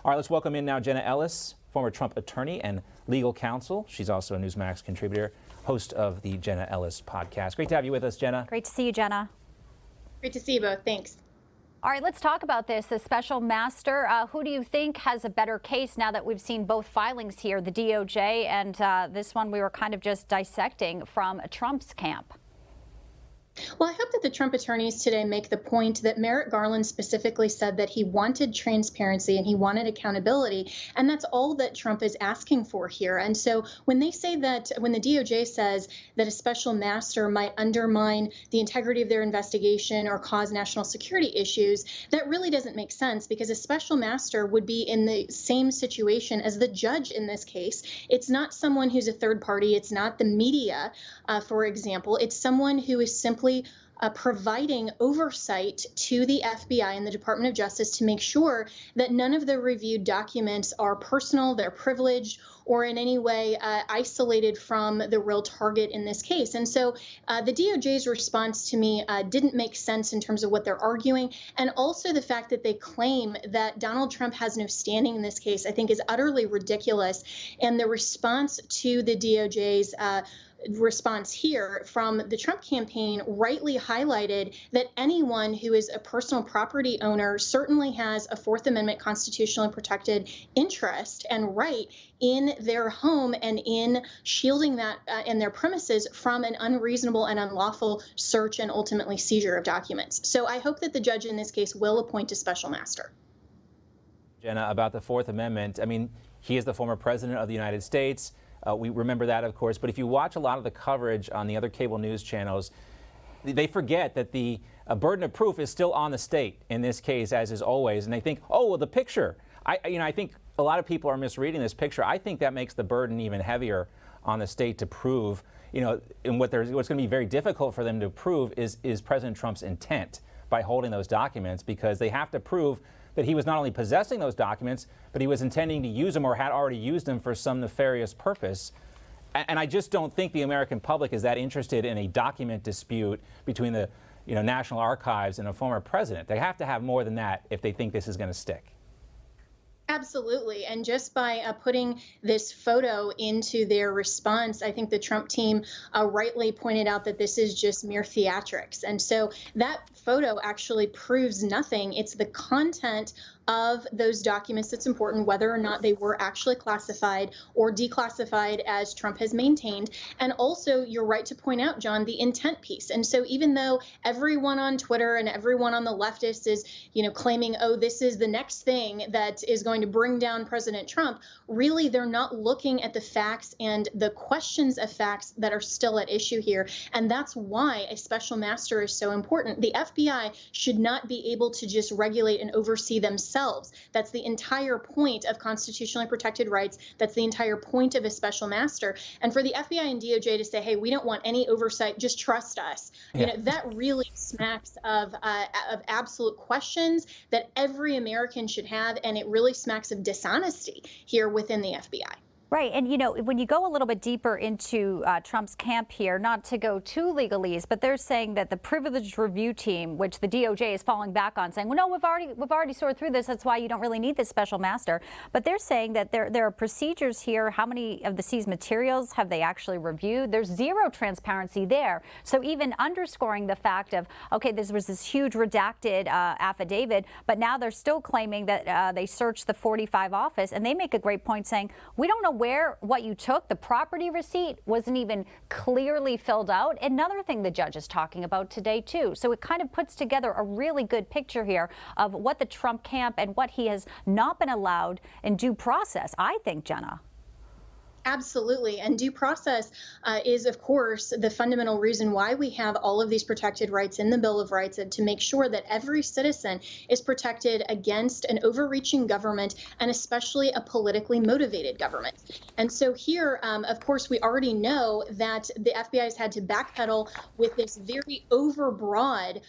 All right, let's welcome in now Jenna Ellis, former Trump attorney and legal counsel. She's also a Newsmax contributor, host of the Jenna Ellis podcast. Great to have you with us, Jenna. Great to see you, Jenna. Great to see you both. Thanks. All right, let's talk about this. The special master, who do you think has a better case now that we've seen both filings here, the DOJ and this one we were kind of just dissecting from Trump's camp? Well, I hope that the Trump attorneys today make the point that Merrick Garland specifically said that he wanted transparency and he wanted accountability. And that's all that Trump is asking for here. And so when they say that, when the DOJ says that a special master might undermine the integrity of their investigation or cause national security issues, that really doesn't make sense, because a special master would be in the same situation as the judge in this case. It's not someone who's a third party. It's not the media, for example. It's someone who is simply providing oversight to the FBI and the Department of Justice to make sure that none of the reviewed documents are personal, they're privileged, or in any way isolated from the real target in this case. And so the DOJ's response to me didn't make sense in terms of what they're arguing. And also the fact that they claim that Donald Trump has no standing in this case, I think is utterly ridiculous. And the response to the DOJ's response here from the Trump campaign rightly highlighted that anyone who is a personal property owner certainly has a Fourth Amendment constitutionally protected interest and right in their home and in shielding that in their premises from an unreasonable and unlawful search and ultimately seizure of documents. So I hope that the judge in this case will appoint a special master. Jenna, about the Fourth Amendment, I mean, he is the former president of the United States. We remember that, of course, but if you watch a lot of the coverage on the other cable news channels, they forget that the burden of proof is still on the state in this case, as is always, and they think, oh, well, the picture. I think a lot of people are misreading this picture. I think that makes the burden even heavier on the state to prove, and what's going to be very difficult for them to prove is President Trump's intent by holding those documents, because they have to prove that he was not only possessing those documents, but he was intending to use them or had already used them for some nefarious purpose. And I just don't think the American public is that interested in a document dispute between the National Archives and a former president. They have to have more than that if they think this is going to stick. Absolutely. And just by putting this photo into their response, I think the Trump team rightly pointed out that this is just mere theatrics. And so that photo actually proves nothing. It's the content of those documents that's important, whether or not they were actually classified or declassified, as Trump has maintained. And also, you're right to point out, John, the intent piece. And so even though everyone on Twitter and everyone on the leftist is, claiming, oh, this is the next thing that is going to bring down President Trump, really, they're not looking at the facts and the questions of facts that are still at issue here. And that's why a special master is so important. The FBI should not be able to just regulate and oversee themselves. That's the entire point of constitutionally protected rights. That's the entire point of a special master. And for the FBI and DOJ to say, hey, we don't want any oversight, just trust us, that really smacks of absolute questions that every American should have. And it really smacks of dishonesty here within the FBI. Right. And, when you go a little bit deeper into Trump's camp here, not to go too legalese, but they're saying that the privileged review team, which the DOJ is falling back on, saying, well, no, we've already sorted through this. That's why you don't really need this special master. But they're saying that there are procedures here. How many of the seized materials have they actually reviewed? There's zero transparency there. So even underscoring the fact of, OK, this was this huge redacted affidavit, but now they're still claiming that they searched the 45 office. And they make a great point saying, we don't know what you took. The property receipt wasn't even clearly filled out. Another thing the judge is talking about today, too. So it kind of puts together a really good picture here of what the Trump camp and what he has not been allowed in due process, I think, Jenna. Absolutely. And due process is, of course, the fundamental reason why we have all of these protected rights in the Bill of Rights, and to make sure that every citizen is protected against an overreaching government, and especially a politically motivated government. And so here, of course, we already know that the FBI has had to backpedal with this very overbroad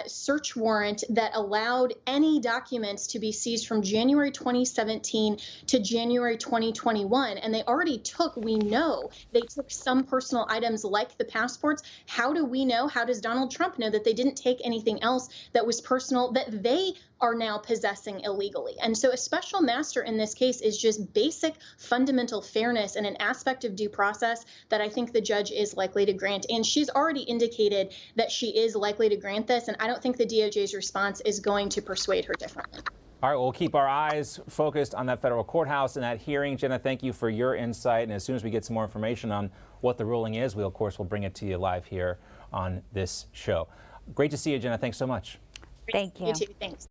search warrant that allowed any documents to be seized from January 2017 to January 2021. And they already we know they took some personal items like the passports. How do we know? How does Donald Trump know that they didn't take anything else that was personal that they are now possessing illegally? And so a special master in this case is just basic fundamental fairness and an aspect of due process that I think the judge is likely to grant. And she's already indicated that she is likely to grant this. And I don't think the DOJ's response is going to persuade her differently. All right, we'll keep our eyes focused on that federal courthouse and that hearing. Jenna, thank you for your insight. And as soon as we get some more information on what the ruling is, we, of course, will bring it to you live here on this show. Great to see you, Jenna. Thanks so much. Thank you. You too. Thanks.